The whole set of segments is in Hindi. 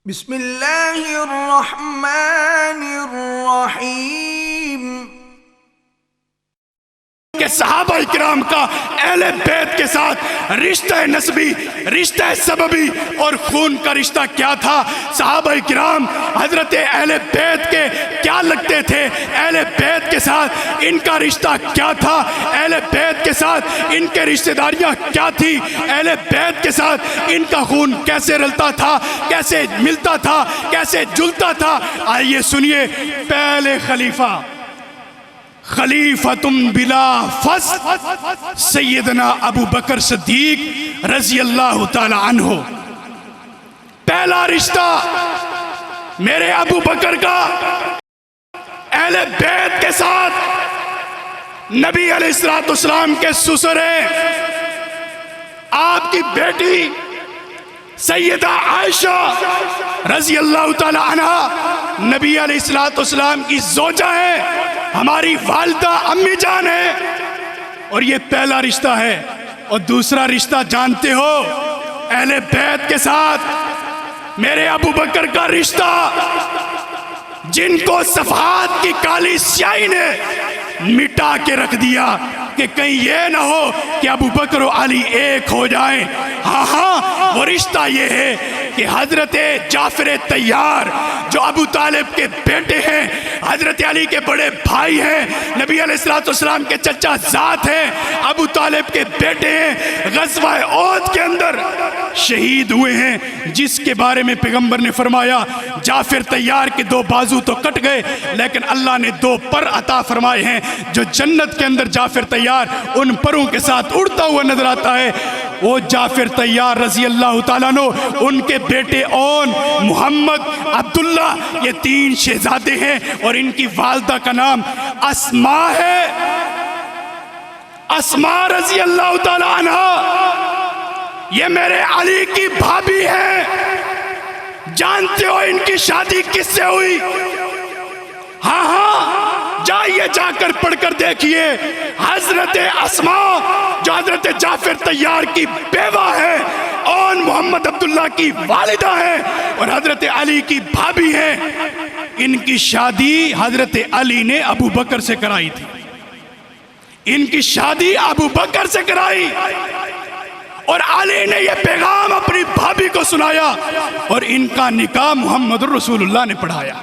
बिस्मिल्लाहिर्रहमानिर्रहीम के सहाबा इकराम का अहले बैत के साथ रिश्ता नस्बी, रिश्ता सबबी और खून का रिश्ता क्या था। सहाबा इकराम हजरत अहले बैत के क्या लगते थे, अहले बैत के साथ इनका रिश्ता क्या था, अहले बैत के साथ इनके रिश्तेदारियां क्या थी, अहले बैत के साथ इनका खून कैसे रलता था, कैसे मिलता था, कैसे जुलता था। आइए सुनिए। पहले खलीफतुम बिला फस सैयदना अबू बकर सिद्दीक रजी अल्लाह ताला अन्हो। पहला रिश्ता मेरे अबू बकर का अहले बैत के साथ नबी अलैहिस्सलाम के ससुर हैं। आपकी बेटी सैयदा आयशा रजी अल्लाह ताला अन्हा नबी अलैहिस्सलाम की जोजा है, हमारी वालिदा अम्मी जान है। और ये पहला रिश्ता है। और दूसरा रिश्ता जानते हो, अहले बैत के साथ मेरे अबू बकर का रिश्ता, जिनको सफात की काली स्याही ने मिटा के रख दिया कि कहीं ये ना हो कि अबू बकर और अली एक हो जाएं। हाँ, वो रिश्ता ये है कि हजरत जाफर तैयार जो अबू तालिब के बेटे हैं, हजरत अली के बड़े भाई हैं, नबी अलैहिस्सलाम के चचा जात हैं, अबू तालिब के बेटे हैं, ग़ज़वा ओहद के अंदर शहीद हुए हैं, जिसके बारे में पैगंबर ने फरमाया जाफर तैयार के दो बाजू तो कट गए लेकिन अल्लाह ने दो पर अता फरमाए हैं। जो जन्नत के अंदर जाफर तैयार उन परों के साथ उड़ता हुआ नजर आता है, वो जाफर तैयार रजी अल्लाह ताला अन्हु, उनके बेटे ओन, मोहम्मद, अब्दुल्ला, ये तीन शहजादे हैं। और इनकी वालिदा का नाम अस्मा है, अस्मा रजी अल्लाह ताला अन्हा। ये मेरे अली की भाभी है। जानते हो इनकी शादी किससे हुई? हाँ, जाइए जाकर पढ़कर देखिए। हजरत अस्मा जो हजरत जाफर तैयार की बेवा है और मोहम्मद अब्दुल्ला की वालिदा है और हजरत अली की भाभी है, इनकी शादी हजरत अली ने अबू बकर से कराई थी। इनकी शादी अबू बकर से कराई और अली ने यह पैगाम अपनी भाभी को सुनाया और इनका निकाह मोहम्मद रसूलुल्लाह ने पढ़ाया।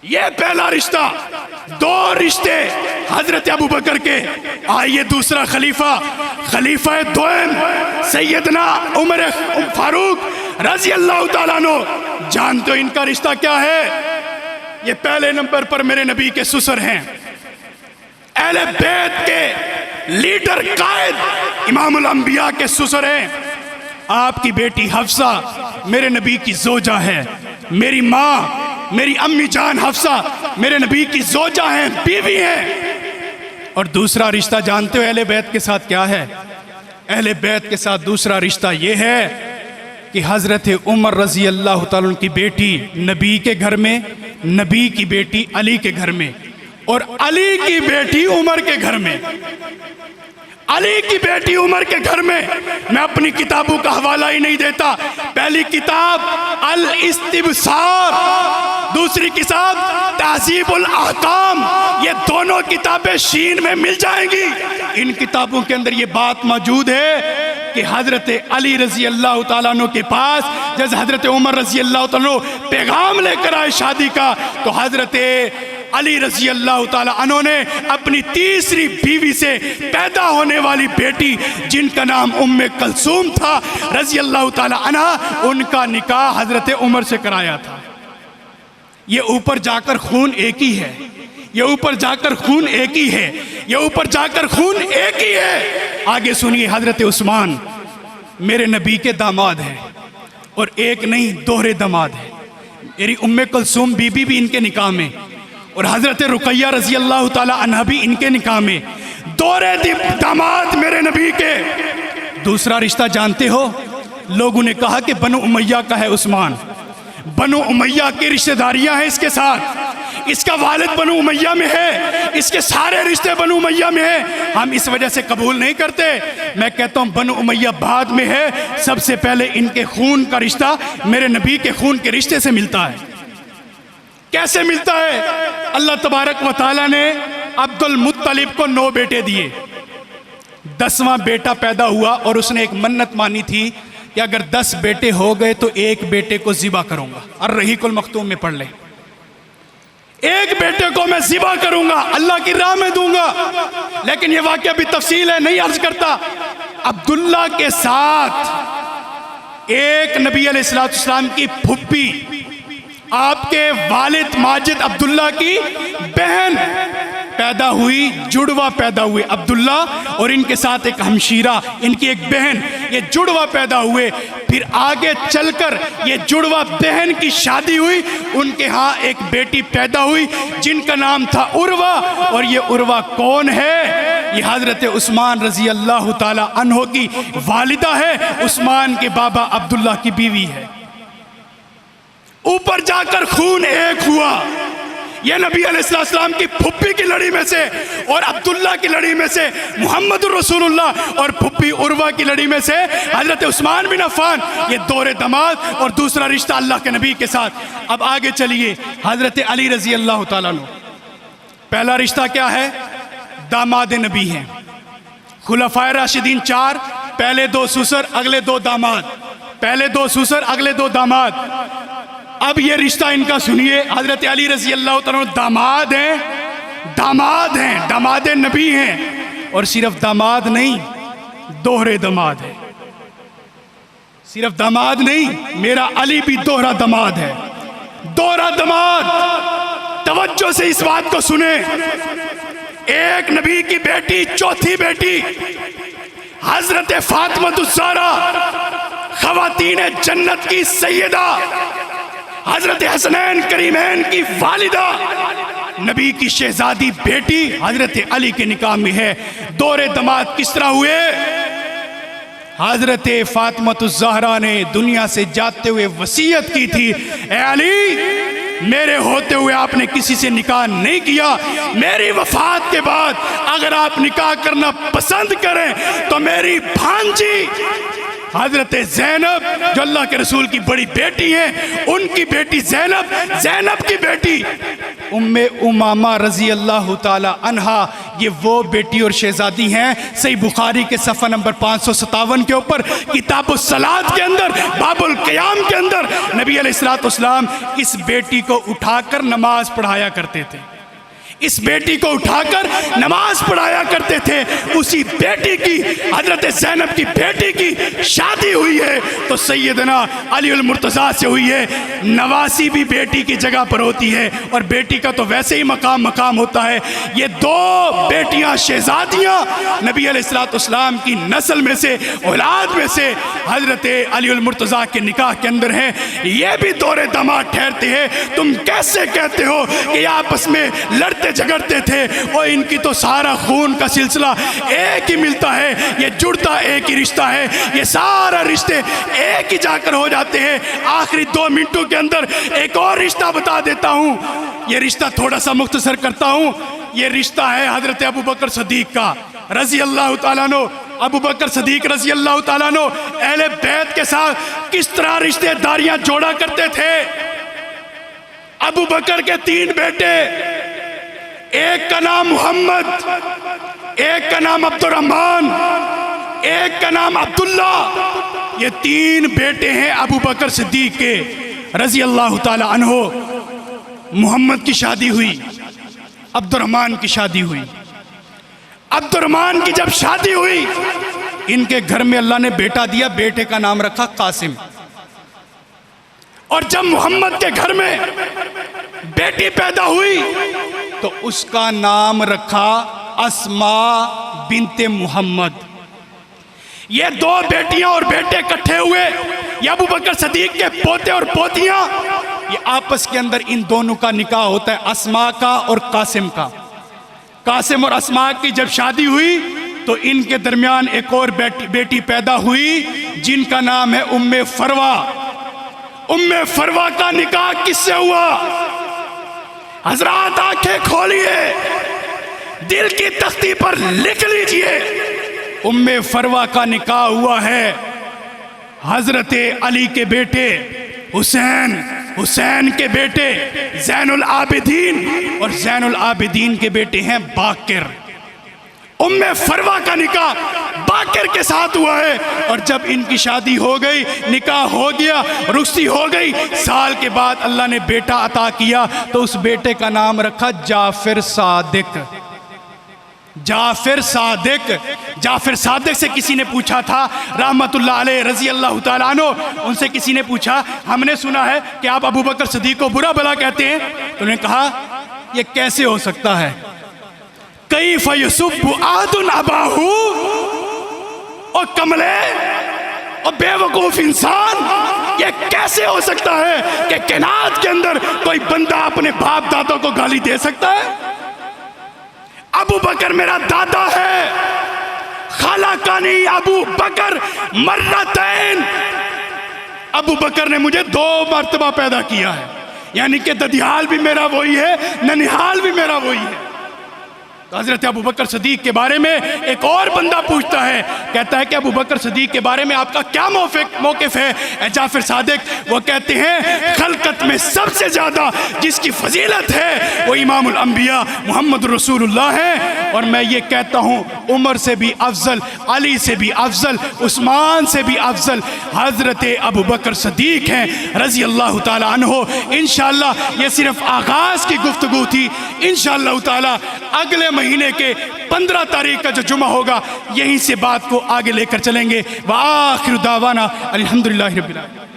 यह पहला रिश्ता। दो रिश्ते हजरत अबू बकर के। आइए दूसरा खलीफा, खलीफा दोम सैयदना उमर फारूक रजी अल्लाह ताला अन्हु। जानते हो इनका रिश्ता क्या है? ये पहले नंबर पर मेरे नबी के ससुर हैं, अहले बैत के लीडर कायद इमामुल अंबिया के ससुर हैं। आपकी बेटी हफ्सा मेरे नबी की जोजा है। मेरी माँ, मेरी अम्मी जान हफ्सा मेरे नबी की जोजा हैं, बीवी हैं। और दूसरा रिश्ता जानते हो अहले बैत के साथ क्या है? अहले बैत के साथ दूसरा रिश्ता ये है कि हजरत उमर रजी अल्लाह ताला अन्हु की बेटी नबी के घर में, नबी की बेटी अली के घर में, और अली की बेटी उमर के घर में। अली की बेटी उमर के घर में। मैं अपनी किताबों का हवाला ही नहीं देता। पहली किताब अल इस्तिबसार, दूसरी किताब तहज़ीबुल अहकाम। ये दोनों किताबें शीन में मिल जाएंगी। इन किताबों के अंदर ये बात मौजूद है कि हजरत अली रजी अल्लाह ताला अन्हु के पास जैसे हजरत उमर रजी अल्लाह ताला अन्हु पैगाम लेकर आए शादी का, तो हजरत अली रजी अल्लाह ताला अन्हु ने अपनी तीसरी बीवी से पैदा होने वाली बेटी जिनका नाम उम्मे कलसूम था रजी अल्लाह ताला अन्हा, उनका निकाह हजरत उमर से कराया था। ये ऊपर जाकर खून एक ही है, ये ऊपर जाकर खून एक ही है, ये ऊपर जाकर खून एक ही है। आगे सुनिए। हजरत उस्मान मेरे नबी के दामाद हैं और एक नहीं दोहरे दामाद हैं। मेरी उम्मे कलसूम बीबी भी इनके निकाह में और हजरत रुकैया रजी अल्लाह ताला अन्हा भी इनके निकाह में। दोहरे दामाद मेरे नबी के। दूसरा रिश्ता जानते हो? लोगों ने कहा कि बनु उमैया का है उस्मान, बनु उमैया की रिश्तेदारियां हैं इसके साथ। इसका वालिद बनु उमैया में है, इसके सारे रिश्ते बनु उमैया में है, हम इस वजह से कबूल नहीं करते। मैं कहता हूं बनु उमैया बाद में है, सबसे पहले इनके खून का रिश्ता मेरे नबी के खून के रिश्ते से मिलता है। कैसे मिलता है? अल्लाह तबारक व तआला ने अब्दुल मुत्तलिब को 9 बेटे दिए, 10वां बेटा पैदा हुआ और उसने एक मन्नत मानी थी कि अगर 10 बेटे हो गए तो एक बेटे को ज़िबा करूंगा। और रहीकुल मखतूम में पढ़ ले, एक बेटे को मैं ज़िबा करूंगा, अल्लाह की राह में दूंगा। लेकिन यह वाकया भी तफसील है, नहीं अर्ज करता। अब्दुल्ला के साथ एक नबी अलैहिस्सलाम की फुप्पी, आपके वालिद माजिद अब्दुल्ला की बहन पैदा हुई, जुड़वा पैदा हुए अब्दुल्ला, और इनके साथ एक हमशीरा, इनकी एक बहन, ये जुड़वा पैदा हुए। फिर आगे चलकर ये जुड़वा बहन की शादी हुई, उनके यहाँ एक बेटी पैदा हुई जिनका नाम था उर्वा। और ये उर्वा कौन है? ये हजरत उस्मान रजी अल्लाह ताला अन्हो की वालिदा है, उस्मान के बाबा अब्दुल्ला की बीवी है। ऊपर जाकर खून एक हुआ, यह नबी अलैहिस्सलाम की फुप्पी की लड़ी में से और अब्दुल्ला की लड़ी में से मुहम्मद रसूलुल्लाह, और फुप्पी उर्वा की लड़ी में से हजरत उस्मान बिन अफ़्फ़ान, ये दोहरे दामाद और दूसरा रिश्ता अल्लाह के नबी के साथ। अब आगे चलिए, हजरत अली रजी अल्लाह ताला अन्हु, पहला रिश्ता क्या है? दामाद नबी हैं, खुलफाए राशिदीन 4, पहले 2 ससुर अगले 2 दामाद, पहले 2 ससुर अगले 2 दामाद। अब ये रिश्ता इनका सुनिए, हजरत अली रजी अल्लाह तआला दामाद हैं, दामाद हैं, दामाद नबी हैं, और सिर्फ दामाद नहीं, दोहरे दामाद है। सिर्फ दामाद नहीं, मेरा अली भी दोहरा दामाद है, दोहरा दामाद। तवज्जो से इस बात को सुने, एक नबी की बेटी, चौथी बेटी हजरत फातिमातुज़ ज़हरा, ख़वातीन जन्नत की सैयदा, हजरत हसनैन करीमैन की वालिदा, नबी की शहजादी बेटी हजरत अली के निकाह में है। दोहरे दामाद किस तरह हुए? हजरत फातिमातुज़ ज़हरा ने दुनिया से जाते हुए वसीयत की थी, ए अली, मेरे होते हुए आपने किसी से निकाह नहीं किया, मेरी वफात के बाद अगर आप निकाह करना पसंद करें तो मेरी भांजी हजरत ज़ैनब, जो अल्लाह के रसूल की बड़ी बेटी है, उनकी बेटी ज़ैनब, ज़ैनब की बेटी उम्मे उमामा रजी अल्लाह ताला अन्हा, ये वो बेटी और शहजादी हैं। सही बुखारी के सफ़ा नंबर 557 के ऊपर किताबुस सलात के अंदर, बाबुल क़याम के अंदर नबी अलैहिस्सलाम इस बेटी को उठाकर नमाज पढ़ाया करते थे, इस बेटी को उठाकर नमाज पढ़ाया करते थे। उसी बेटी की, हजरत ज़ैनब की बेटी की शादी हुई है तो सैयदना अली उल मुर्तज़ा से हुई है। नवासी भी बेटी की जगह पर होती है, और बेटी का तो वैसे ही मकाम होता है। ये 2 बेटियां शहजादियां नबी अलैहिस्सलाम की नस्ल में से, औलाद में से हजरत अली उल मुर्तज़ा के निकाह के अंदर हैं। ये भी दोहरे दामाद ठहरते हैं। तुम कैसे कहते हो कि आपस में लड़ते झगड़ते थे? और इनकी तो सारा खून का सिलसिला एक ही मिलता है, ये जुड़ता एक ही रिश्ता है, ये सारा रिश्ते एक ही जाकर हो जाते हैं। आखिरी 2 मिनटों के अंदर एक और रिश्ता बता देता हूँ, ये रिश्ता थोड़ा सा मुख्तसर करता हूँ। ये रिश्ता है हजरत अबू बकर सदीक का रजी अल्लाह ताला अन्हु। अबू बकर सदीक रजी अल्लाह ताला अन्हु अहले बैत के साथ किस तरह रिश्तेदारियां जोड़ा करते थे। अबू बकर के 3 बेटे, एक का नाम मोहम्मद, एक का नाम अब्दुर्रहमान, एक का नाम अब्दुल्ला। ये 3 बेटे हैं अबू बकर सिद्दीक के रजी अल्लाह ताला अन्हो। मोहम्मद की शादी हुई, अब्दुर्रहमान की शादी हुई। अब्दुर्रहमान की जब शादी हुई, इनके घर में अल्लाह ने बेटा दिया, बेटे का नाम रखा कासिम। और जब मोहम्मद के घर में बेटी पैदा हुई तो उसका नाम रखा अस्मा बिनते मोहम्मद। ये 2 बेटियां और बेटे इकट्ठे हुए, ये अबू बकर सदीक के पोते और पोतियां, ये आपस के अंदर इन दोनों का निकाह होता है, अस्मा का और कासिम का। कासिम और अस्मा की जब शादी हुई तो इनके दरमियान एक और बेटी पैदा हुई जिनका नाम है उम्मे फरवा। उम्मे फरवा का निकाह किससे हुआ? हजरात आंखें खोलिए, दिल की तख्ती पर लिख लीजिए, उम्मे फरवा का निकाह हुआ है हजरत अली के बेटे हुसैन, हुसैन के बेटे ज़ैनुल आबिदीन और ज़ैनुल आबिदीन के बेटे हैं बाकिर। उम्मे फरवा का निकाह बाकिर के साथ हुआ है। और जब इनकी शादी हो गई, निकाह हो गया, रुखसती हो गई, साल के बाद अल्लाह ने बेटा अता किया, तो उस बेटे का नाम रखा जाफिर सादिक। जाफिर सादिक, जाफिर सादिक से किसी ने पूछा था रहमतुल्लाह अलैह रज़ी अल्लाह तआला अन्हु, उनसे किसी ने पूछा हमने सुना है कि आप अबू बकर सिद्दीक को बुरा भला कहते हैं। तो उन्होंने कहा यह कैसे हो सकता है, कैफ़ युसब्बु आदुन अबाहू, और कमले और बेवकूफ इंसान, ये कैसे हो सकता है कि कायनात के अंदर कोई बंदा अपने बाप दादा को गाली दे सकता है। अबू बकर मेरा दादा है, खलकनी अबू बकर मर्रतैन, अबू बकर ने मुझे 2 मर्तबा पैदा किया है, यानी कि ददियाल भी मेरा वही है, ननिहाल भी मेरा वही है। तो हजरत अबू बकर सिद्दीक के बारे में एक और बंदा पूछता है, कहता है कि अबू बकर सिद्दीक के बारे में आपका क्या मौक़िफ़ है जाफिर सादिक। वो कहते हैं खलकत में सबसे ज़्यादा जिसकी फजीलत है वो इमामुल अंबिया मोहम्मद रसूलुल्लाह है। और मैं ये कहता हूँ उमर से भी अफजल, अली से भी अफजल, उस्मान से भी अफजल हजरत अबू बकर सिद्दीक हैं रज़ी अल्लाह ताला अन्हो। इंशाअल्लाह ये सिर्फ आगाज़ की गुफ्तगू थी। इंशाअल्लाह ताला अगले महीने के 15 तारीख का जो जुमा होगा यहीं से बात को आगे लेकर चलेंगे। व आखिर दावाना अल्हम्दुलिल्लाहि रब्बिल आलमीन।